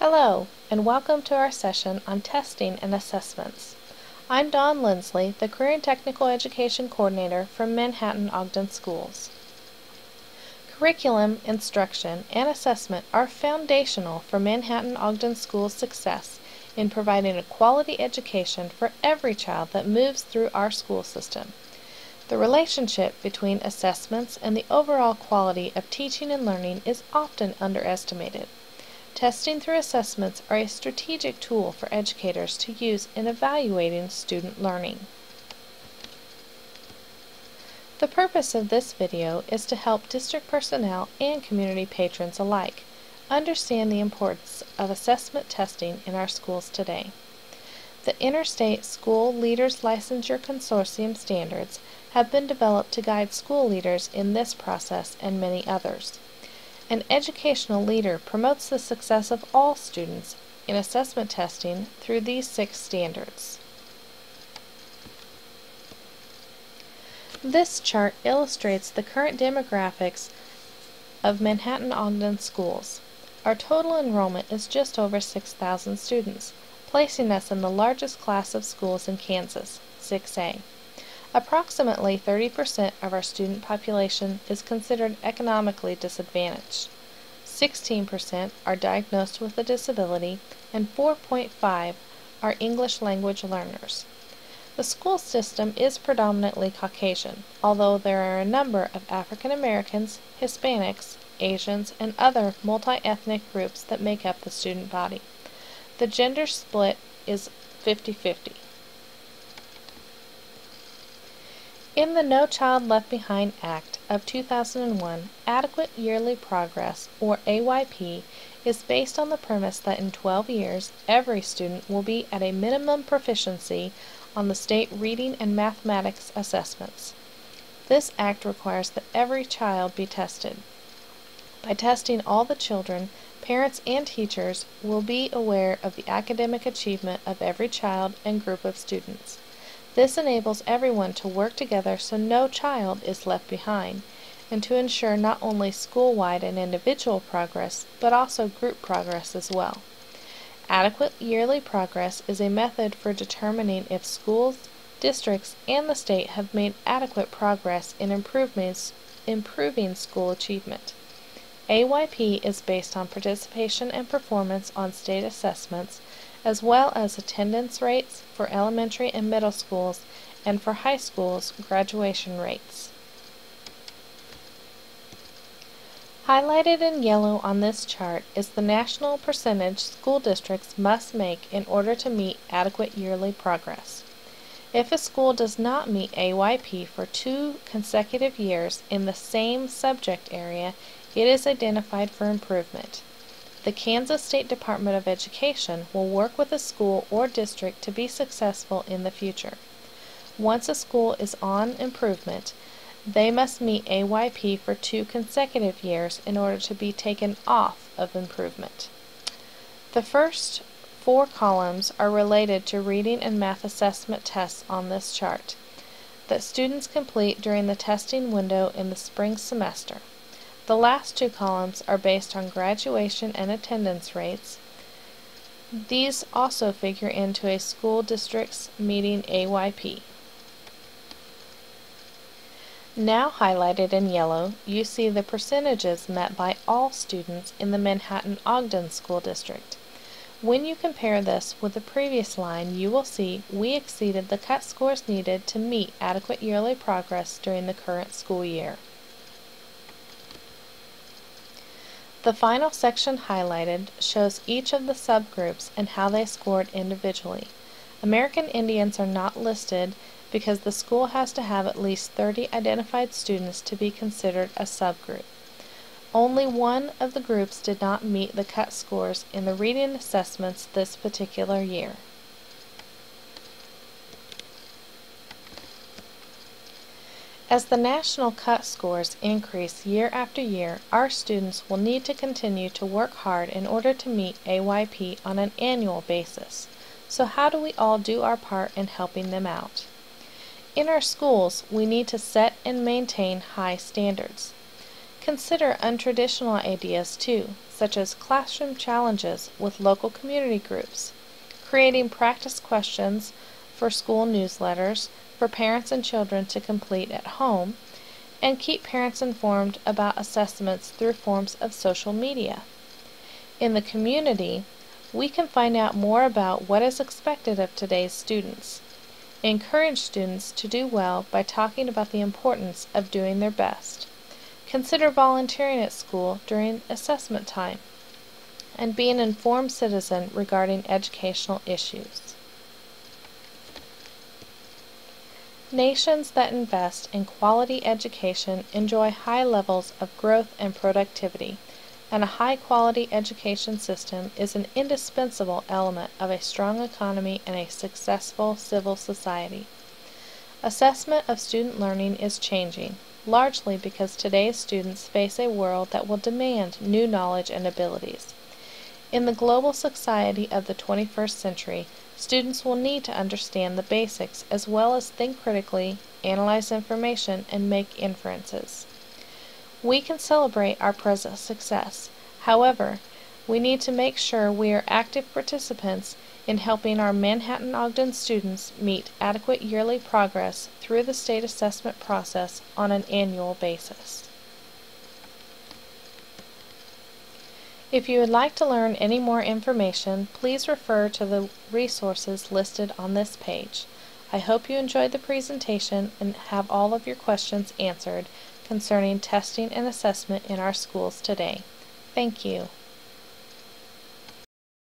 Hello, and welcome to our session on testing and assessments. I'm Dawn Lindsley, the Career and Technical Education Coordinator from Manhattan-Ogden Schools. Curriculum, instruction, and assessment are foundational for Manhattan-Ogden Schools' success in providing a quality education for every child that moves through our school system. The relationship between assessments and the overall quality of teaching and learning is often underestimated. Testing through assessments are a strategic tool for educators to use in evaluating student learning. The purpose of this video is to help district personnel and community patrons alike understand the importance of assessment testing in our schools today. The Interstate School Leaders Licensure Consortium standards have been developed to guide school leaders in this process and many others. An educational leader promotes the success of all students in assessment testing through these 6 standards. This chart illustrates the current demographics of Manhattan-Ogden schools. Our total enrollment is just over 6,000 students, placing us in the largest class of schools in Kansas, 6A. Approximately 30% of our student population is considered economically disadvantaged. 16% are diagnosed with a disability, and 4.5% are English language learners. The school system is predominantly Caucasian, although there are a number of African Americans, Hispanics, Asians, and other multi-ethnic groups that make up the student body. The gender split is 50-50. In the No Child Left Behind Act of 2001, Adequate Yearly Progress, or AYP, is based on the premise that in 12 years, every student will be at a minimum proficiency on the state reading and mathematics assessments. This act requires that every child be tested. By testing all the children, parents and teachers will be aware of the academic achievement of every child and group of students. This enables everyone to work together so no child is left behind, and to ensure not only school-wide and individual progress, but also group progress as well. Adequate yearly progress is a method for determining if schools, districts, and the state have made adequate progress in improving school achievement. AYP is based on participation and performance on state assessments, as well as attendance rates for elementary and middle schools, and for high schools, graduation rates. Highlighted in yellow on this chart is the national percentage school districts must make in order to meet adequate yearly progress. If a school does not meet AYP for 2 consecutive years in the same subject area, it is identified for improvement. The Kansas State Department of Education will work with a school or district to be successful in the future. Once a school is on improvement, they must meet AYP for 2 consecutive years in order to be taken off of improvement. The first 4 columns are related to reading and math assessment tests on this chart that students complete during the testing window in the spring semester. The last 2 columns are based on graduation and attendance rates. These also figure into a school district's meeting AYP. Now highlighted in yellow, you see the percentages met by all students in the Manhattan-Ogden School District. When you compare this with the previous line, you will see we exceeded the cut scores needed to meet adequate yearly progress during the current school year. The final section highlighted shows each of the subgroups and how they scored individually. American Indians are not listed because the school has to have at least 30 identified students to be considered a subgroup. Only one of the groups did not meet the cut scores in the reading assessments this particular year. As the national cut scores increase year after year, our students will need to continue to work hard in order to meet AYP on an annual basis. So how do we all do our part in helping them out? In our schools, we need to set and maintain high standards. Consider untraditional ideas too, such as classroom challenges with local community groups, creating practice questions for school newsletters for parents and children to complete at home, and keep parents informed about assessments through forms of social media. In the community, we can find out more about what is expected of today's students. Encourage students to do well by talking about the importance of doing their best. Consider volunteering at school during assessment time, and be an informed citizen regarding educational issues. Nations that invest in quality education enjoy high levels of growth and productivity, and a high-quality education system is an indispensable element of a strong economy and a successful civil society. Assessment of student learning is changing, largely because today's students face a world that will demand new knowledge and abilities. In the global society of the 21st century, students will need to understand the basics as well as think critically, analyze information, and make inferences. We can celebrate our present success. However, we need to make sure we are active participants in helping our Manhattan-Ogden students meet adequate yearly progress through the state assessment process on an annual basis. If you would like to learn any more information, please refer to the resources listed on this page. I hope you enjoyed the presentation and have all of your questions answered concerning testing and assessment in our schools today. Thank you.